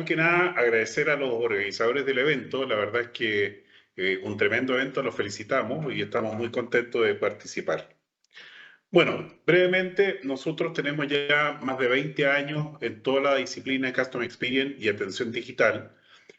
primero que nada, agradecer a los organizadores del evento. La verdad es que un tremendo evento, los felicitamos y estamos muy contentos de participar. Bueno, brevemente, nosotros tenemos ya más de 20 años en toda la disciplina de Customer Experience y atención digital.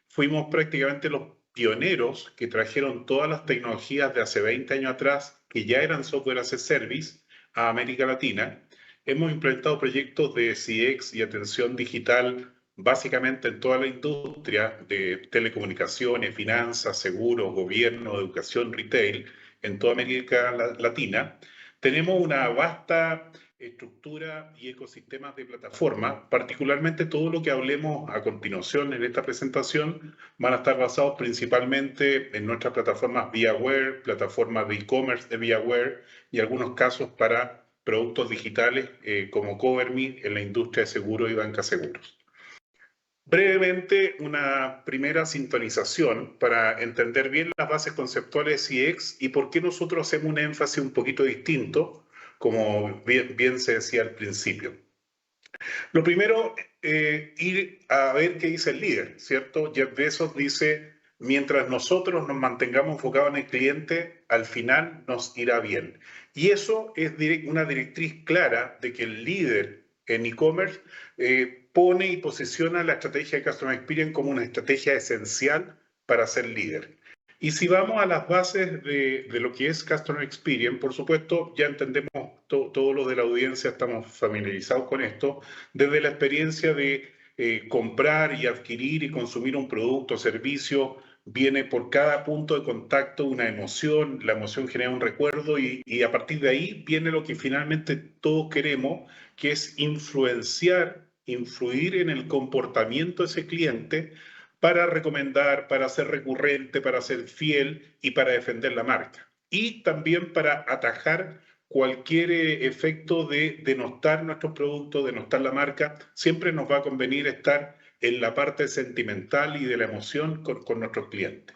Fuimos prácticamente los pioneros que trajeron todas las tecnologías de hace 20 años atrás, que ya eran software as a service, a América Latina. Hemos implementado proyectos de CX y atención digital básicamente en toda la industria de telecomunicaciones, finanzas, seguros, gobierno, educación, retail, en toda América Latina. Tenemos una vasta estructura y ecosistemas de plataforma, particularmente todo lo que hablemos a continuación en esta presentación van a estar basados principalmente en nuestras plataformas ViaWare, plataformas de e-commerce de ViaWare y algunos casos para productos digitales como CoverMe en la industria de seguros y banca seguros. Brevemente, una primera sintonización para entender bien las bases conceptuales de CX y por qué nosotros hacemos un énfasis un poquito distinto, como bien se decía al principio. Lo primero, ir a ver qué dice el líder, ¿cierto? Jeff Bezos dice, mientras nosotros nos mantengamos enfocados en el cliente, al final nos irá bien. Y eso es una directriz clara de que el líder en e-commerce pone y posiciona la estrategia de Customer Experience como una estrategia esencial para ser líder. Y si vamos a las bases de lo que es Customer Experience, por supuesto, ya entendemos, todos los de la audiencia estamos familiarizados con esto, desde la experiencia de comprar y adquirir y consumir un producto o servicio, viene por cada punto de contacto una emoción, la emoción genera un recuerdo y a partir de ahí viene lo que finalmente todos queremos, que es influir en el comportamiento de ese cliente para recomendar, para ser recurrente, para ser fiel y para defender la marca. Y también para atajar cualquier efecto de denostar nuestros productos, denostar la marca. Siempre nos va a convenir estar en la parte sentimental y de la emoción con nuestros clientes.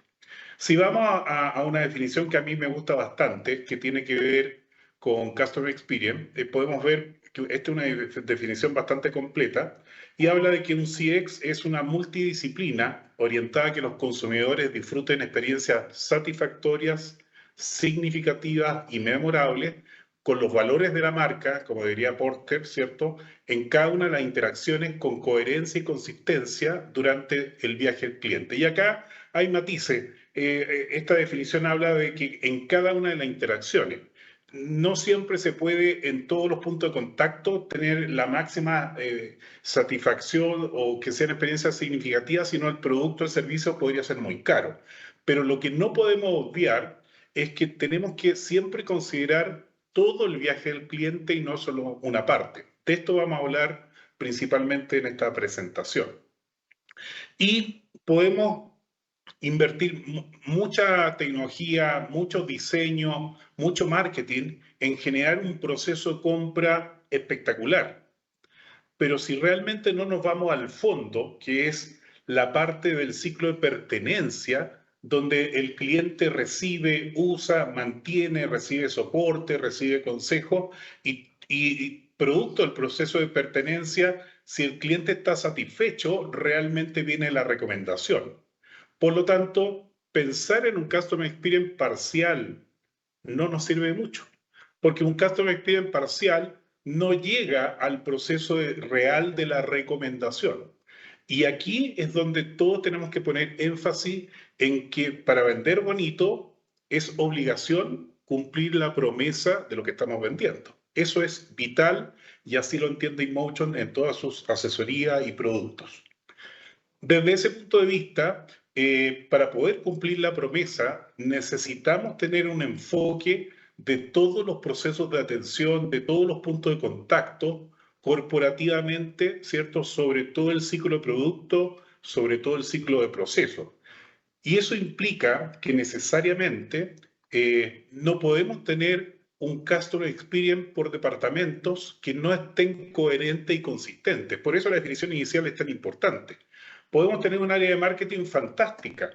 Si vamos a una definición que a mí me gusta bastante, que tiene que ver con Customer Experience, podemos ver que esta es una definición bastante completa y habla de que un CX es una multidisciplina orientada a que los consumidores disfruten experiencias satisfactorias, significativas y memorables con los valores de la marca, como diría Porter, ¿cierto?, en cada una de las interacciones con coherencia y consistencia durante el viaje del cliente. Y acá hay matices. Esta definición habla de que en cada una de las interacciones, no siempre se puede en todos los puntos de contacto tener la máxima satisfacción o que sean experiencias significativas, sino el producto o el servicio podría ser muy caro. Pero lo que no podemos obviar es que tenemos que siempre considerar todo el viaje del cliente y no solo una parte. De esto vamos a hablar principalmente en esta presentación. Y podemos invertir mucha tecnología, mucho diseño, mucho marketing en generar un proceso de compra espectacular. Pero si realmente no nos vamos al fondo, que es la parte del ciclo de pertenencia, donde el cliente recibe, usa, mantiene, recibe soporte, recibe consejo y producto del proceso de pertenencia, si el cliente está satisfecho, realmente viene la recomendación. Por lo tanto, pensar en un Customer Experience parcial no nos sirve mucho, porque un Customer Experience parcial no llega al proceso real de la recomendación. Y aquí es donde todos tenemos que poner énfasis en que para vender bonito es obligación cumplir la promesa de lo que estamos vendiendo. Eso es vital y así lo entiende InMotion en todas sus asesorías y productos. Desde ese punto de vista, para poder cumplir la promesa, necesitamos tener un enfoque de todos los procesos de atención, de todos los puntos de contacto corporativamente, ¿cierto? Sobre todo el ciclo de producto, sobre todo el ciclo de proceso. Y eso implica que necesariamente no podemos tener un Customer Experience por departamentos que no estén coherentes y consistentes. Por eso la definición inicial es tan importante. Podemos tener un área de marketing fantástica,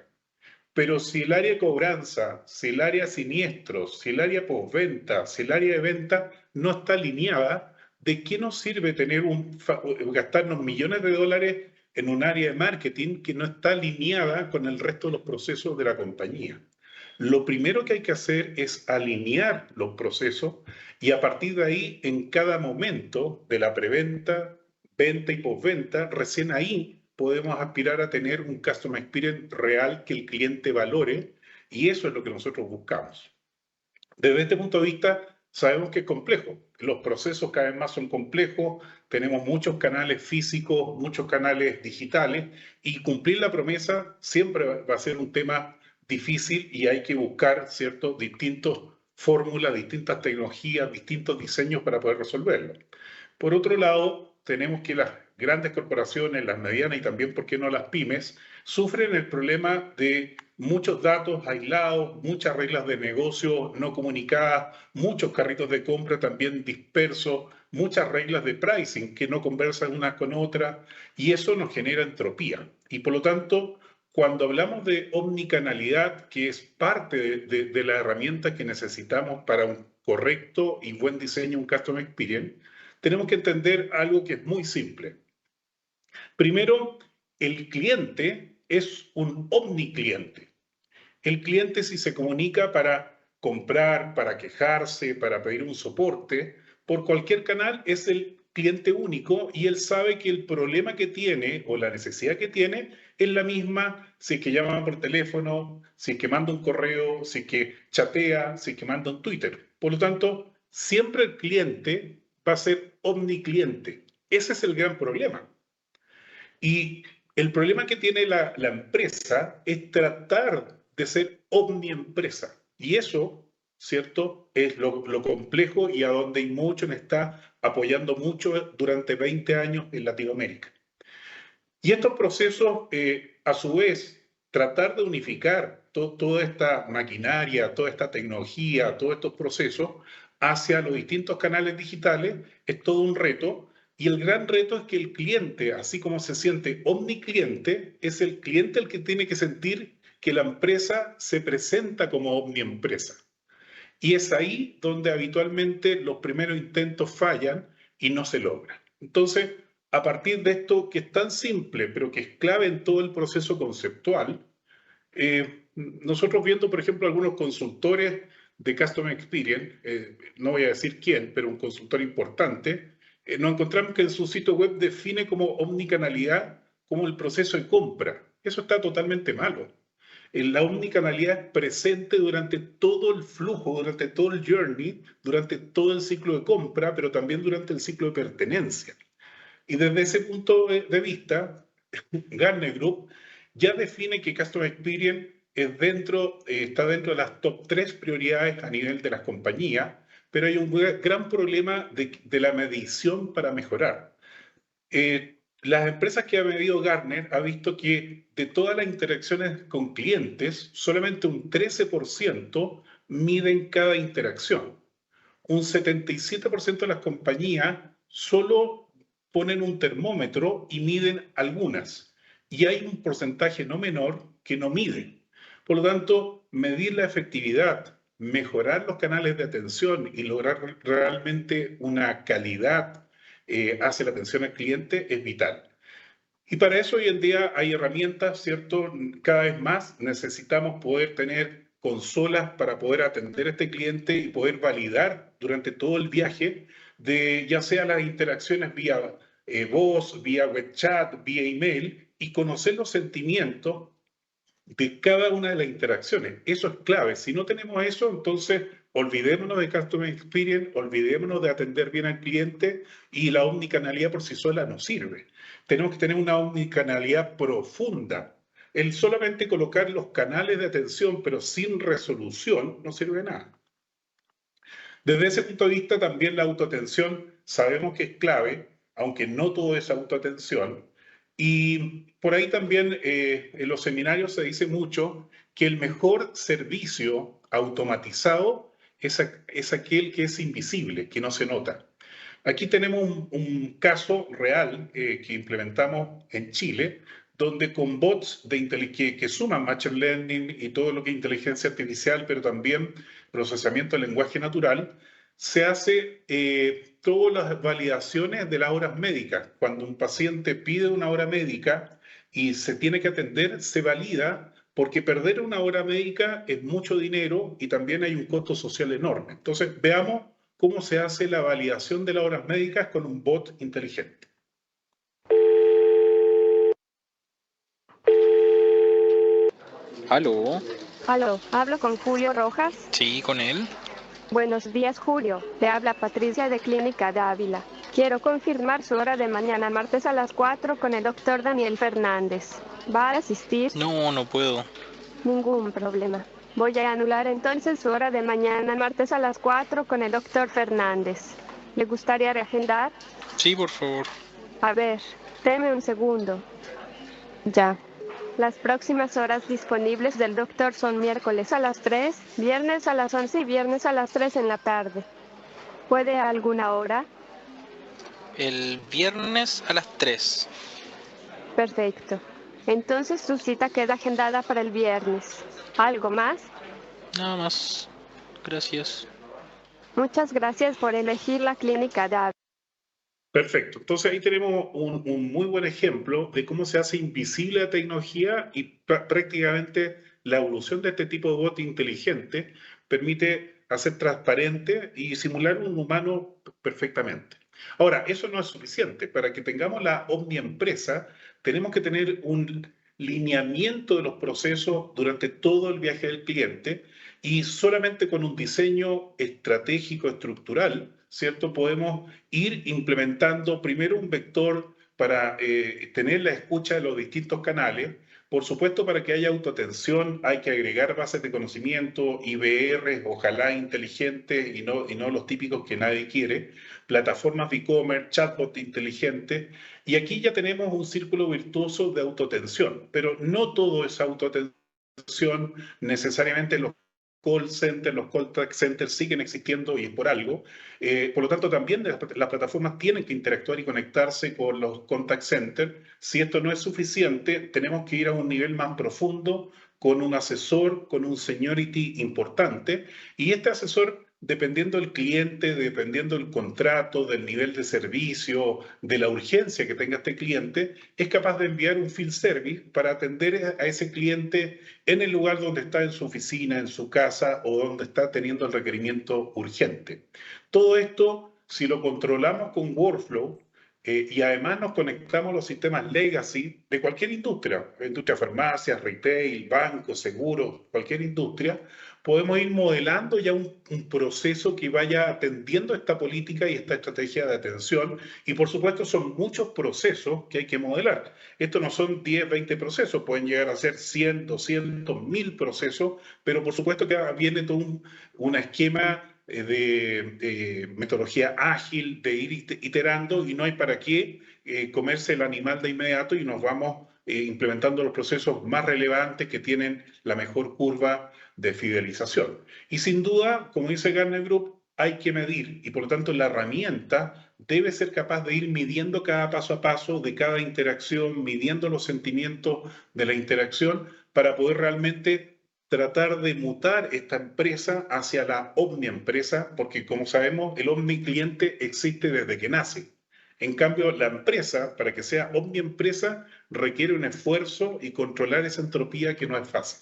pero si el área de cobranza, si el área de siniestros, si el área postventa, si el área de venta no está alineada, ¿de qué nos sirve gastarnos millones de dólares en un área de marketing que no está alineada con el resto de los procesos de la compañía. Lo primero que hay que hacer es alinear los procesos y a partir de ahí, en cada momento de la preventa, venta y postventa, recién ahí podemos aspirar a tener un customer experience real que el cliente valore, y eso es lo que nosotros buscamos. Desde este punto de vista, sabemos que es complejo. Los procesos cada vez más son complejos, tenemos muchos canales físicos, muchos canales digitales, y cumplir la promesa siempre va a ser un tema difícil y hay que buscar, ¿cierto?, distintas fórmulas, distintas tecnologías, distintos diseños para poder resolverlo. Por otro lado, tenemos que las grandes corporaciones, las medianas y también, ¿por qué no, las pymes, sufren el problema de muchos datos aislados, muchas reglas de negocio no comunicadas, muchos carritos de compra también dispersos, muchas reglas de pricing que no conversan unas con otras, y eso nos genera entropía. Y por lo tanto, cuando hablamos de omnicanalidad, que es parte de la herramienta que necesitamos para un correcto y buen diseño, un customer experience, tenemos que entender algo que es muy simple. Primero, el cliente es un omnicliente. El cliente, si se comunica para comprar, para quejarse, para pedir un soporte, por cualquier canal es el cliente único y él sabe que el problema que tiene o la necesidad que tiene es la misma si es que llama por teléfono, si es que manda un correo, si es que chatea, si es que manda un Twitter. Por lo tanto, siempre el cliente va a ser omnicliente. Ese es el gran problema. Y el problema que tiene la empresa es tratar de ser omniempresa. Y eso, ¿cierto?, es lo complejo y a donde Inmotion está apoyando mucho durante 20 años en Latinoamérica. Y estos procesos, a su vez, tratar de unificar toda esta maquinaria, toda esta tecnología, todos estos procesos hacia los distintos canales digitales es todo un reto. Y el gran reto es que el cliente, así como se siente omnicliente, es el cliente el que tiene que sentir que la empresa se presenta como omniempresa. Y es ahí donde habitualmente los primeros intentos fallan y no se logra. Entonces, a partir de esto que es tan simple, pero que es clave en todo el proceso conceptual, nosotros viendo, por ejemplo, algunos consultores de Customer Experience, no voy a decir quién, pero un consultor importante, nos encontramos que en su sitio web define como omnicanalidad como el proceso de compra. Eso está totalmente malo. La omnicanalidad es presente durante todo el flujo, durante todo el journey, durante todo el ciclo de compra, pero también durante el ciclo de pertenencia. Y desde ese punto de vista, Gartner Group ya define que Customer Experience está dentro de las top 3 prioridades a nivel de las compañías, pero hay un gran problema de la medición para mejorar. Las empresas que ha medido Gartner ha visto que de todas las interacciones con clientes, solamente un 13% miden cada interacción. Un 77% de las compañías solo ponen un termómetro y miden algunas. Y hay un porcentaje no menor que no mide. Por lo tanto, medir la efectividad, mejorar los canales de atención y lograr realmente una calidad hacia la atención al cliente es vital. Y para eso hoy en día hay herramientas, ¿cierto? Cada vez más necesitamos poder tener consolas para poder atender a este cliente y poder validar durante todo el viaje de ya sea las interacciones vía voz, vía web chat, vía email y conocer los sentimientos de cada una de las interacciones. Eso es clave. Si no tenemos eso, entonces olvidémonos de Customer Experience, olvidémonos de atender bien al cliente y la omnicanalidad por sí sola no sirve. Tenemos que tener una omnicanalidad profunda. El solamente colocar los canales de atención pero sin resolución no sirve de nada. Desde ese punto de vista también la autoatención sabemos que es clave, aunque no todo es autoatención. Y por ahí también en los seminarios se dice mucho que el mejor servicio automatizado es aquel que es invisible, que no se nota. Aquí tenemos un caso real que implementamos en Chile, donde con bots que suman Machine Learning y todo lo que es inteligencia artificial, pero también procesamiento del lenguaje natural, se hace todas las validaciones de las horas médicas. Cuando un paciente pide una hora médica y se tiene que atender, se valida porque perder una hora médica es mucho dinero y también hay un costo social enorme. Entonces, veamos cómo se hace la validación de las horas médicas con un bot inteligente. Aló, Aló, hablo con Julio Rojas. sí, con él. Buenos días, Julio. Te habla Patricia de Clínica Dávila. Quiero confirmar su hora de mañana martes a las 4 con el doctor Daniel Fernández. ¿Va a asistir? No, no puedo. Ningún problema. Voy a anular entonces su hora de mañana martes a las 4 con el doctor Fernández. ¿Le gustaría reagendar? Sí, por favor. A ver, deme un segundo. Ya. Las próximas horas disponibles del doctor son miércoles a las 3, viernes a las 11 y viernes a las 3 en la tarde. ¿Puede a alguna hora? El viernes a las 3. Perfecto. Entonces su cita queda agendada para el viernes. ¿Algo más? Nada más. Gracias. Muchas gracias por elegir la clínica Dávila. Perfecto. Entonces ahí tenemos un muy buen ejemplo de cómo se hace invisible la tecnología y prácticamente la evolución de este tipo de bot inteligente permite hacer transparente y simular un humano perfectamente. Ahora, eso no es suficiente. Para que tengamos la omniempresa, tenemos que tener un lineamiento de los procesos durante todo el viaje del cliente y solamente con un diseño estratégico estructural, ¿cierto? Podemos ir implementando primero un vector para tener la escucha de los distintos canales. Por supuesto, para que haya autoatención hay que agregar bases de conocimiento, IVR, ojalá inteligentes y no los típicos que nadie quiere, plataformas de e-commerce, chatbot inteligentes. Y aquí ya tenemos un círculo virtuoso de autoatención, pero no todo es autoatención necesariamente los call centers, los contact centers siguen existiendo y es por algo. Por lo tanto, también las plataformas tienen que interactuar y conectarse con los contact centers. Si esto no es suficiente, tenemos que ir a un nivel más profundo con un asesor, con un seniority importante. Y este asesor, dependiendo del cliente, dependiendo del contrato, del nivel de servicio, de la urgencia que tenga este cliente, es capaz de enviar un field service para atender a ese cliente en el lugar donde está, en su oficina, en su casa o donde está teniendo el requerimiento urgente. Todo esto, si lo controlamos con workflow y además nos conectamos a los sistemas legacy de cualquier industria farmacia, retail, bancos, seguros, cualquier industria, podemos ir modelando ya un proceso que vaya atendiendo esta política y esta estrategia de atención. Y por supuesto son muchos procesos que hay que modelar. Esto no son 10, 20 procesos, pueden llegar a ser 100, 200, 1000 procesos, pero por supuesto que viene todo un esquema de metodología ágil, de ir iterando y no hay para qué comerse el animal de inmediato y nos vamos implementando los procesos más relevantes que tienen la mejor curva de fidelización. Y sin duda, como dice Gartner Group, hay que medir y por lo tanto la herramienta debe ser capaz de ir midiendo cada paso a paso de cada interacción, midiendo los sentimientos de la interacción para poder realmente tratar de mutar esta empresa hacia la omniempresa, porque como sabemos, el omnicliente existe desde que nace. En cambio, la empresa, para que sea omniempresa, requiere un esfuerzo y controlar esa entropía que no es fácil.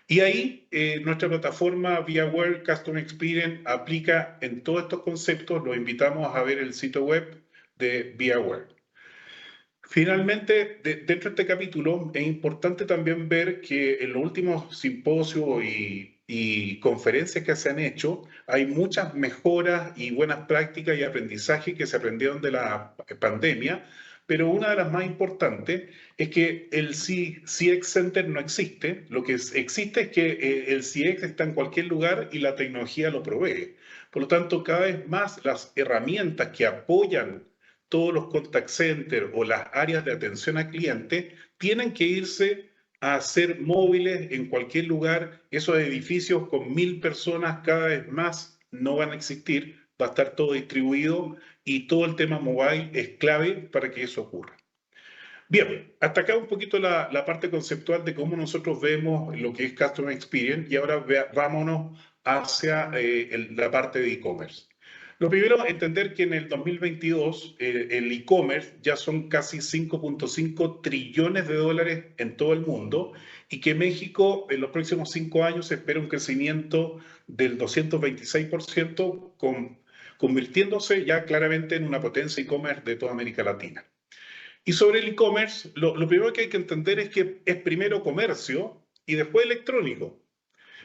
Y ahí nuestra plataforma ViaWare Customer Experience aplica en todos estos conceptos. Los invitamos a ver el sitio web de ViaWare. Finalmente, dentro de este capítulo es importante también ver que en los últimos simposios y conferencias que se han hecho, hay muchas mejoras y buenas prácticas y aprendizajes que se aprendieron de la pandemia, pero una de las más importantes es que el CX Center no existe. Lo que existe es que el CX está en cualquier lugar y la tecnología lo provee. Por lo tanto, cada vez más las herramientas que apoyan todos los contact centers o las áreas de atención al cliente tienen que irse a ser móviles en cualquier lugar. Esos edificios con 1000 personas cada vez más no van a existir, va a estar todo distribuido y todo el tema mobile es clave para que eso ocurra. Bien, hasta acá un poquito la parte conceptual de cómo nosotros vemos lo que es Customer Experience y ahora vámonos hacia la parte de e-commerce. Lo primero, entender que en el 2022 el e-commerce ya son casi 5.5 trillones de dólares en todo el mundo y que México en los próximos 5 años espera un crecimiento del 226%, convirtiéndose ya claramente en una potencia e-commerce de toda América Latina. Y sobre el e-commerce, lo primero que hay que entender es que es primero comercio y después electrónico.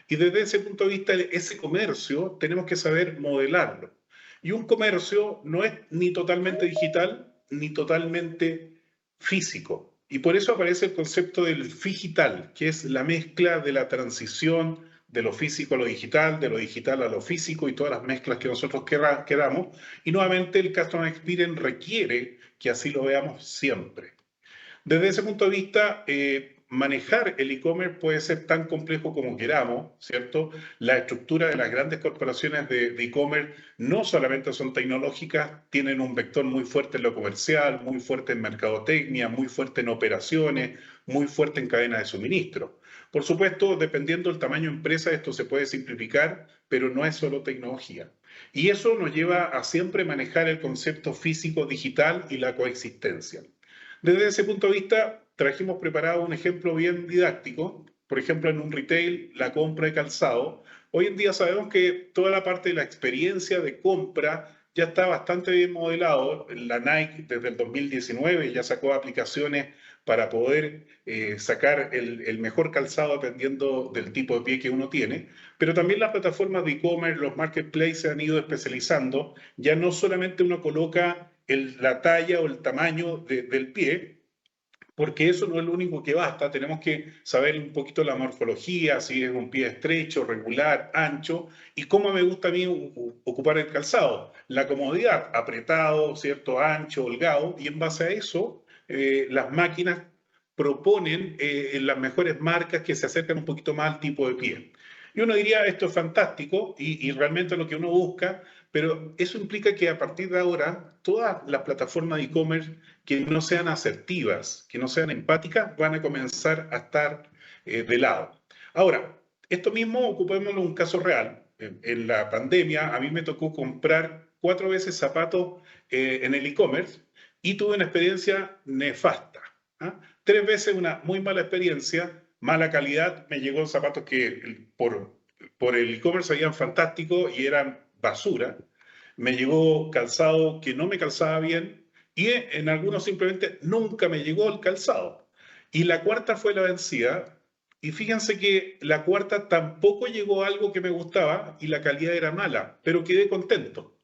Y desde ese punto de vista, ese comercio tenemos que saber modelarlo. Y un comercio no es ni totalmente digital ni totalmente físico. Y por eso aparece el concepto del figital, que es la mezcla de la transición de lo físico a lo digital, de lo digital a lo físico y todas las mezclas que nosotros queramos. Y nuevamente el Customer Experience requiere que así lo veamos siempre. Desde ese punto de vista, manejar el e-commerce puede ser tan complejo como queramos, ¿cierto? La estructura de las grandes corporaciones de e-commerce no solamente son tecnológicas, tienen un vector muy fuerte en lo comercial, muy fuerte en mercadotecnia, muy fuerte en operaciones, muy fuerte en cadena de suministro. Por supuesto, dependiendo del tamaño de empresa, esto se puede simplificar, pero no es solo tecnología. Y eso nos lleva a siempre manejar el concepto físico-digital y la coexistencia. Desde ese punto de vista, trajimos preparado un ejemplo bien didáctico. Por ejemplo, en un retail, la compra de calzado. Hoy en día sabemos que toda la parte de la experiencia de compra ya está bastante bien modelado. La Nike desde el 2019 ya sacó aplicaciones para poder sacar el mejor calzado dependiendo del tipo de pie que uno tiene. Pero también las plataformas de e-commerce, los marketplaces se han ido especializando. Ya no solamente uno coloca la talla o el tamaño del pie, porque eso no es lo único que basta, tenemos que saber un poquito la morfología, si es un pie estrecho, regular, ancho, y cómo me gusta a mí ocupar el calzado. La comodidad, apretado, ¿cierto? Ancho, holgado, y en base a eso, las máquinas proponen las mejores marcas que se acercan un poquito más al tipo de pie. Y uno diría, esto es fantástico y realmente es lo que uno busca, pero eso implica que a partir de ahora todas las plataformas de e-commerce que no sean asertivas, que no sean empáticas, van a comenzar a estar de lado. Ahora, esto mismo ocupémoslo en un caso real. En la pandemia a mí me tocó comprar 4 veces zapatos en el e-commerce y tuve una experiencia nefasta. 3 veces una muy mala experiencia, mala calidad, me llegó zapatos que por el e-commerce salían fantásticos y eran basura. Me llegó calzado que no me calzaba bien y en algunos simplemente nunca me llegó el calzado. Y la cuarta fue la vencida. Y fíjense que la cuarta tampoco llegó algo que me gustaba y la calidad era mala, pero quedé contento.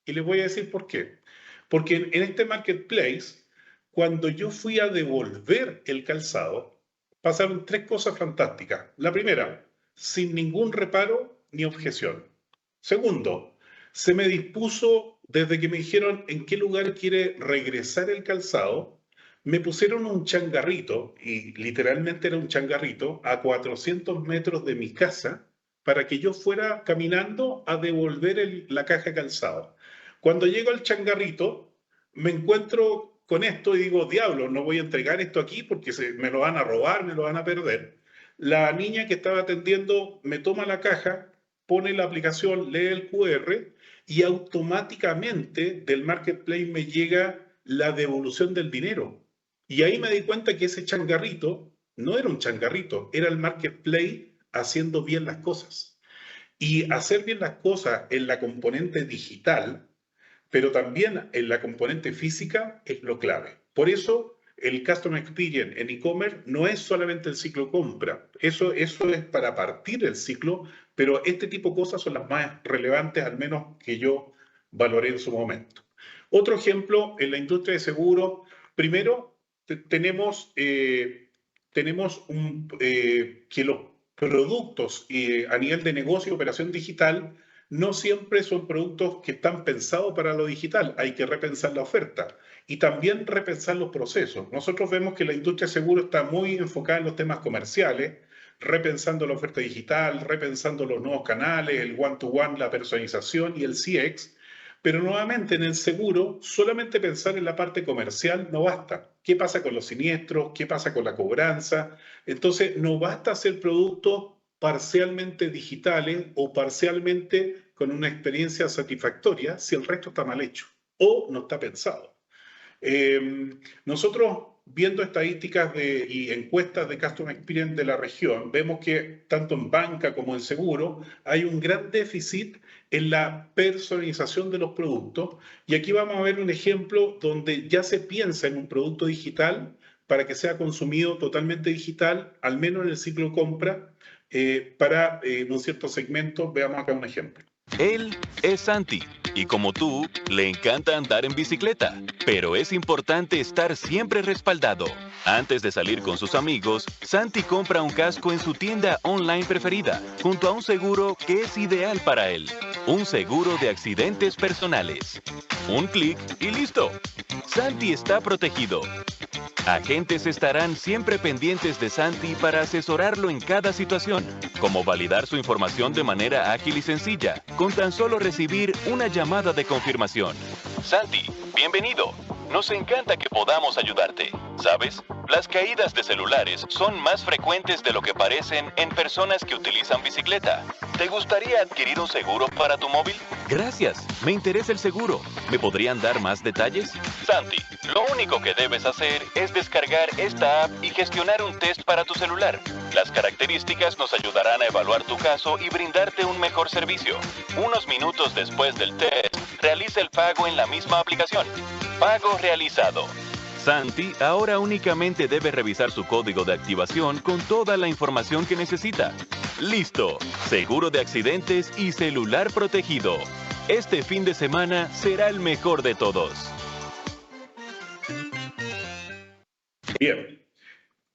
Y les voy a decir por qué. Porque en este marketplace, cuando yo fui a devolver el calzado, pasaron 3 cosas fantásticas. La primera, sin ningún reparo ni objeción. Segundo, se me dispuso desde que me dijeron en qué lugar quiere regresar el calzado, me pusieron un changarrito, y literalmente era un changarrito, a 400 metros de mi casa para que yo fuera caminando a devolver la caja de calzado. Cuando llego al changarrito, me encuentro con esto y digo, diablo, no voy a entregar esto aquí porque me lo van a robar, me lo van a perder. La niña que estaba atendiendo me toma la caja, pone la aplicación, lee el QR y automáticamente del marketplace me llega la devolución del dinero. Y ahí me di cuenta que ese changarrito no era un changarrito, era el marketplace haciendo bien las cosas. Y hacer bien las cosas en la componente digital, pero también en la componente física, es lo clave. Por eso el Customer Experience en e-commerce no es solamente el ciclo compra, eso es para partir el ciclo, pero este tipo de cosas son las más relevantes, al menos que yo valoré en su momento. Otro ejemplo, en la industria de seguros, primero tenemos que los productos a nivel de negocio y operación digital no siempre son productos que están pensados para lo digital, hay que repensar la oferta y también repensar los procesos. Nosotros vemos que la industria de seguro está muy enfocada en los temas comerciales, repensando la oferta digital, repensando los nuevos canales, el one-to-one, la personalización y el CX, pero nuevamente en el seguro solamente pensar en la parte comercial no basta. ¿Qué pasa con los siniestros? ¿Qué pasa con la cobranza? Entonces no basta hacer productos parcialmente digitales o parcialmente con una experiencia satisfactoria si el resto está mal hecho o no está pensado. Nosotros, viendo estadísticas y encuestas de Customer Experience de la región, vemos que tanto en banca como en seguro hay un gran déficit en la personalización de los productos. Y aquí vamos a ver un ejemplo donde ya se piensa en un producto digital para que sea consumido totalmente digital, al menos en el ciclo de compra, para un cierto segmento. Veamos acá un ejemplo. Él es Santi y como tú, le encanta andar en bicicleta, pero es importante estar siempre respaldado. Antes de salir con sus amigos, Santi compra un casco en su tienda online preferida, junto a un seguro que es ideal para él. Un seguro de accidentes personales. Un clic y listo. Santi está protegido. Agentes estarán siempre pendientes de Santi para asesorarlo en cada situación, como validar su información de manera ágil y sencilla, con tan solo recibir una llamada de confirmación. Santi, bienvenido. Nos encanta que podamos ayudarte. ¿Sabes? Las caídas de celulares son más frecuentes de lo que parecen en personas que utilizan bicicleta. ¿Te gustaría adquirir un seguro para tu móvil? Gracias, me interesa el seguro. ¿Me podrían dar más detalles? Santi, lo único que debes hacer es descargar esta app y gestionar un test para tu celular. Las características nos ayudarán a evaluar tu caso y brindarte un mejor servicio. Unos minutos después del test, realiza el pago en la misma aplicación. Pago realizado. Santi ahora únicamente debe revisar su código de activación con toda la información que necesita. ¡Listo! Seguro de accidentes y celular protegido. Este fin de semana será el mejor de todos. Bien.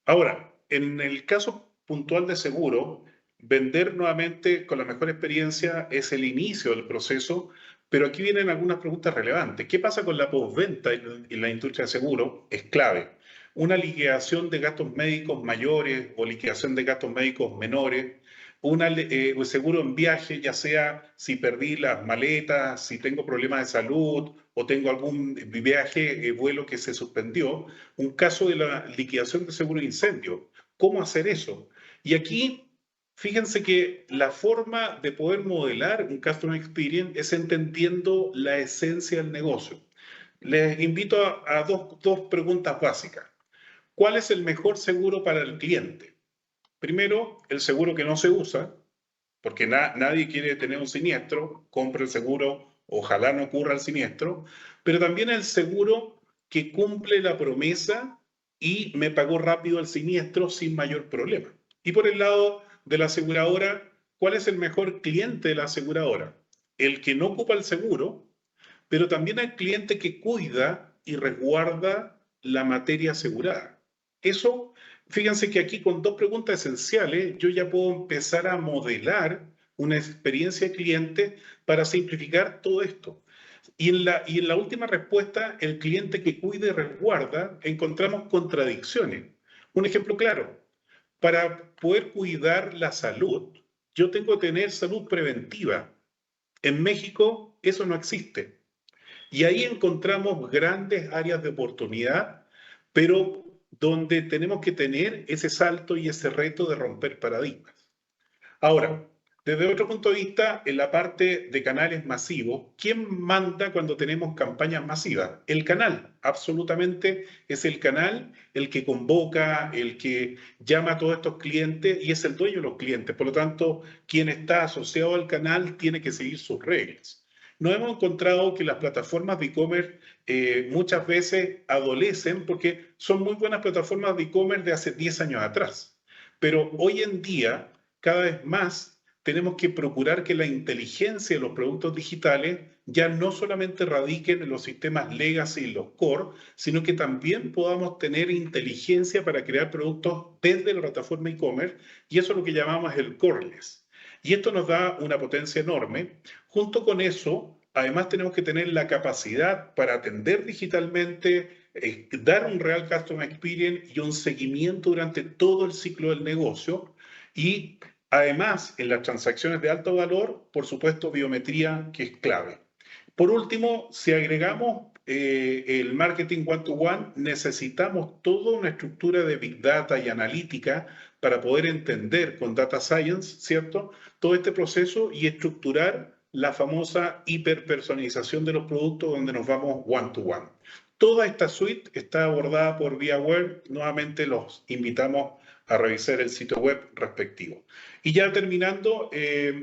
Ahora, en el caso puntual de seguro, vender nuevamente con la mejor experiencia es el inicio del proceso, pero aquí vienen algunas preguntas relevantes. ¿Qué pasa con la postventa en la industria de seguro? Es clave. Una liquidación de gastos médicos mayores o liquidación de gastos médicos menores, un seguro en viaje, ya sea si perdí las maletas, si tengo problemas de salud o tengo algún viaje, vuelo que se suspendió, un caso de la liquidación de seguro de incendio. ¿Cómo hacer eso? Y aquí, fíjense que la forma de poder modelar un Customer Experience es entendiendo la esencia del negocio. Les invito a dos preguntas básicas. ¿Cuál es el mejor seguro para el cliente? Primero, el seguro que no se usa, porque nadie quiere tener un siniestro, compra el seguro, ojalá no ocurra el siniestro, pero también el seguro que cumple la promesa y me pagó rápido el siniestro sin mayor problema. Y por el lado de la aseguradora, ¿cuál es el mejor cliente de la aseguradora? El que no ocupa el seguro, pero también el cliente que cuida y resguarda la materia asegurada. Eso, fíjense que aquí con dos preguntas esenciales yo ya puedo empezar a modelar una experiencia de cliente para simplificar todo esto. Y en la última respuesta, el cliente que cuida y resguarda, encontramos contradicciones. Un ejemplo claro, para poder cuidar la salud, yo tengo que tener salud preventiva. En México eso no existe. Y ahí encontramos grandes áreas de oportunidad, pero donde tenemos que tener ese salto y ese reto de romper paradigmas. Ahora, desde otro punto de vista, en la parte de canales masivos, ¿quién manda cuando tenemos campañas masivas? El canal, absolutamente es el canal el que convoca, el que llama a todos estos clientes y es el dueño de los clientes. Por lo tanto, quien está asociado al canal tiene que seguir sus reglas. Nos hemos encontrado que las plataformas de e-commerce muchas veces adolecen porque son muy buenas plataformas de e-commerce de hace 10 años atrás. Pero hoy en día, cada vez más, tenemos que procurar que la inteligencia de los productos digitales ya no solamente radiquen en los sistemas legacy y los core, sino que también podamos tener inteligencia para crear productos desde la plataforma e-commerce, y eso es lo que llamamos el coreless. Y esto nos da una potencia enorme. Junto con eso, además tenemos que tener la capacidad para atender digitalmente, dar un real customer experience y un seguimiento durante todo el ciclo del negocio. Y además, en las transacciones de alto valor, por supuesto, biometría, que es clave. Por último, si agregamos el marketing one-to-one, necesitamos toda una estructura de Big Data y analítica para poder entender con Data Science, ¿cierto?, todo este proceso y estructurar la famosa hiperpersonalización de los productos donde nos vamos one-to-one. Toda esta suite está abordada por ViaWare. Nuevamente los invitamos a revisar el sitio web respectivo. Y ya terminando,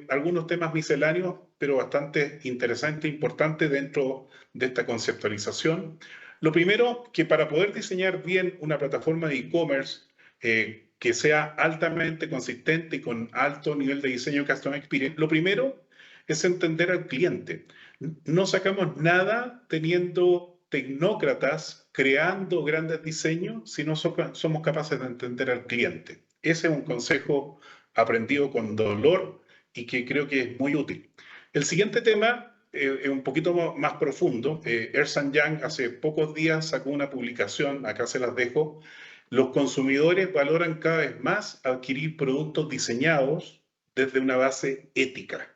algunos temas misceláneos, pero bastante interesantes e importantes dentro de esta conceptualización. Lo primero, que para poder diseñar bien una plataforma de e-commerce que sea altamente consistente y con alto nivel de diseño Customer Experience, lo primero es entender al cliente. No sacamos nada teniendo tecnócratas creando grandes diseños si no somos capaces de entender al cliente. Ese es un consejo aprendido con dolor y que creo que es muy útil. El siguiente tema es un poquito más profundo. Ernst & Young hace pocos días sacó una publicación, acá se las dejo. Los consumidores valoran cada vez más adquirir productos diseñados desde una base ética.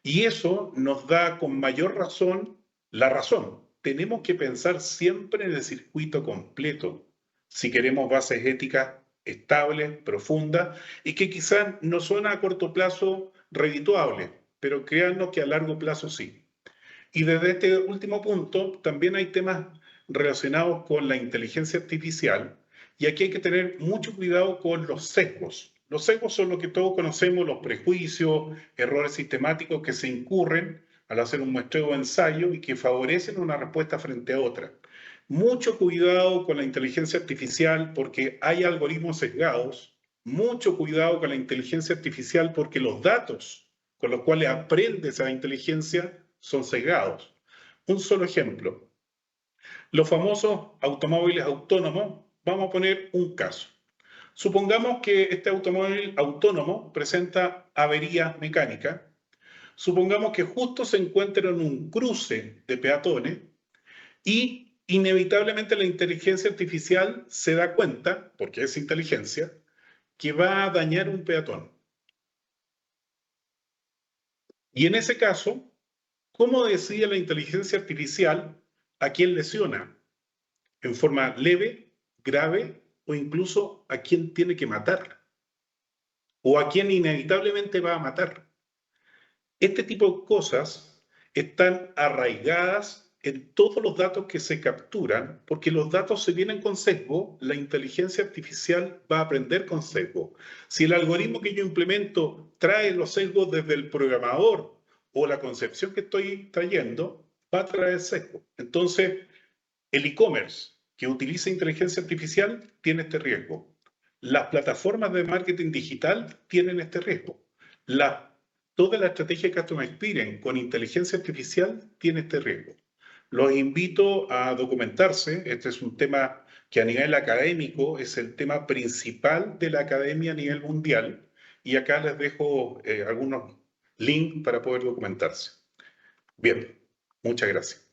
Y eso nos da con mayor razón la razón. Tenemos que pensar siempre en el circuito completo si queremos bases éticas estables, profundas y que quizás no son a corto plazo redituables, pero créannos que a largo plazo sí. Y desde este último punto también hay temas relacionados con la inteligencia artificial y aquí hay que tener mucho cuidado con los sesgos. Los sesgos son lo que todos conocemos, los prejuicios, errores sistemáticos que se incurren al hacer un muestreo o ensayo y que favorecen una respuesta frente a otra. Mucho cuidado con la inteligencia artificial porque hay algoritmos sesgados. Mucho cuidado con la inteligencia artificial porque los datos con los cuales aprende esa inteligencia son sesgados. Un solo ejemplo. Los famosos automóviles autónomos, vamos a poner un caso. Supongamos que este automóvil autónomo presenta avería mecánica. Supongamos que justo se encuentra en un cruce de peatones y inevitablemente la inteligencia artificial se da cuenta, porque es inteligencia, que va a dañar un peatón. Y en ese caso, ¿cómo decide la inteligencia artificial a quién lesiona? ¿En forma leve, grave o incluso a quién tiene que matar? ¿O a quién inevitablemente va a matar? Este tipo de cosas están arraigadas en todos los datos que se capturan, porque los datos se vienen con sesgo, la inteligencia artificial va a aprender con sesgo. Si el algoritmo que yo implemento trae los sesgos desde el programador o la concepción que estoy trayendo, va a traer sesgo. Entonces, el e-commerce que utiliza inteligencia artificial tiene este riesgo. Las plataformas de marketing digital tienen este riesgo. Toda la estrategia de Customer Experience con inteligencia artificial tiene este riesgo. Los invito a documentarse. Este es un tema que a nivel académico es el tema principal de la academia a nivel mundial. Y acá les dejo algunos links para poder documentarse. Bien, muchas gracias.